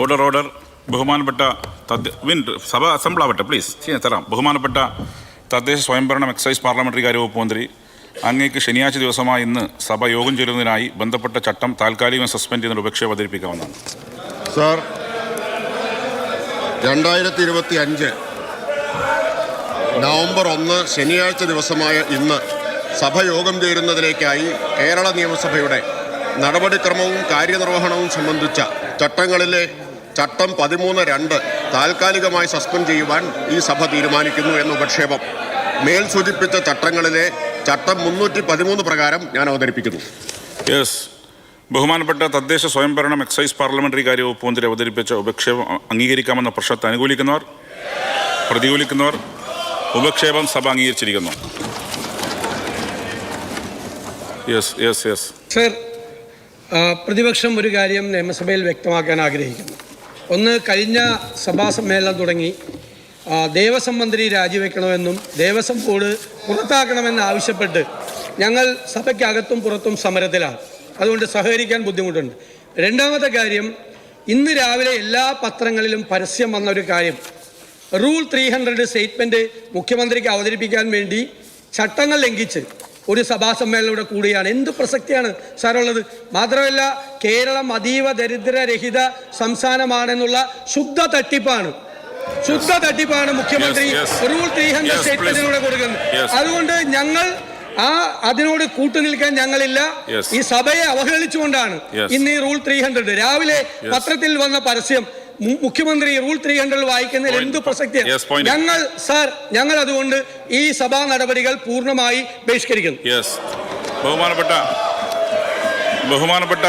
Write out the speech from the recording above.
Order ബഹുമാനപ്പെട്ട സഭ assemble ആവട്ടെ പ്ലീസ് തരാം. ബഹുമാനപ്പെട്ട തദ്ദേശ സ്വയംഭരണം എക്സൈസ് പാർലമെന്ററി കാര്യ വകുപ്പ് മന്ത്രി, അങ്ങേക്ക് ശനിയാഴ്ച ദിവസമായ ഇന്ന് സഭ യോഗം ചേരുന്നതിനായി ബന്ധപ്പെട്ട ചട്ടം താൽക്കാലികമായി സസ്പെൻഡ് ചെയ്യുന്ന ഉപേക്ഷ അവതരിപ്പിക്കാവുന്നതാണ്. സാർ, 2025 നവംബർ 1 ശനിയാഴ്ച ദിവസമായ ഇന്ന് സഭ യോഗം ചേരുന്നതിലേക്കായി കേരള നിയമസഭയുടെ നടപടിക്രമവും കാര്യനിർവഹണവും സംബന്ധിച്ച ചട്ടങ്ങളിലെ ചട്ടം 13(2) താൽക്കാലികമായി സസ്പെൻഡ് ചെയ്യുവാൻ ഈ സഭ തീരുമാനിക്കുന്നു എന്ന ഉപക്ഷേപം മേൽ സൂചിപ്പിച്ച ചട്ടങ്ങളിലെ ചട്ടം 313 പ്രകാരം ഞാൻ അവതരിപ്പിക്കുന്നു. ബഹുമാനപ്പെട്ട തദ്ദേശ സ്വയംഭരണം എക്സൈസ് പാർലമെന്ററി കാര്യ വകുപ്പ് മന്ത്രി അവതരിപ്പിച്ച ഉപക്ഷേപം അംഗീകരിക്കാമെന്ന പ്രശ്നത്തെ അനുകൂലിക്കുന്നവർ, പ്രതികൂലിക്കുന്നവർ? ഉപക്ഷേപം സഭ അംഗീകരിച്ചിരിക്കുന്നു. സർ, പ്രതിപക്ഷം ഒരു കാര്യം നിയമസഭയിൽ വ്യക്തമാക്കാൻ ആഗ്രഹിക്കുന്നു. ഒന്ന്, കഴിഞ്ഞ സഭാ സമ്മേളനം തുടങ്ങി ദേവസ്വം മന്ത്രി രാജിവെക്കണമെന്നും ദേവസ്വം ബോർഡ് പുറത്താക്കണമെന്ന് ആവശ്യപ്പെട്ട് ഞങ്ങൾ സഭയ്ക്കകത്തും പുറത്തും സമരത്തിലാണ്. അതുകൊണ്ട് സഹകരിക്കാൻ ബുദ്ധിമുട്ടുണ്ട്. രണ്ടാമത്തെ കാര്യം, ഇന്ന് രാവിലെ എല്ലാ പത്രങ്ങളിലും പരസ്യം വന്ന ഒരു കാര്യം, റൂൾ 300 സ്റ്റേറ്റ്മെൻറ്റ് മുഖ്യമന്ത്രിക്ക് അവതരിപ്പിക്കാൻ വേണ്ടി ചട്ടങ്ങൾ ലംഘിച്ച് ഒരു സഭാ സമ്മേളനം ഇവിടെ കൂടുകയാണ്. എന്ത് പ്രസക്തിയാണ് സാറുള്ളത്? മാത്രമല്ല, കേരളം അതീവ ദരിദ്രരഹിത സംസ്ഥാനമാണെന്നുള്ള ശുദ്ധ തട്ടിപ്പാണ് മുഖ്യമന്ത്രി റൂൾ 300 സ്റ്റേറ്റ്മെന്റിലൂടെ കൊടുക്കുന്നത്. അതുകൊണ്ട് ഞങ്ങൾ അതിനോട് കൂട്ടുനിൽക്കാൻ ഞങ്ങളില്ല. ഈ സഭയെ അവഹേളിച്ചുകൊണ്ടാണ് ഇന്ന് ഈ റൂൾ 300 രാവിലെ പത്രത്തിൽ വന്ന പരസ്യം മുഖ്യമന്ത്രി റൂൾ 300 വായിക്കുന്നതിൽ എന്ത് പ്രസക്തിയാണ്? ഞങ്ങൾ അതുകൊണ്ട് ഈ സഭാ നടപടികൾ പൂർണ്ണമായി ബഹിഷ്കരിക്കുന്നു. ബഹുമാനപ്പെട്ട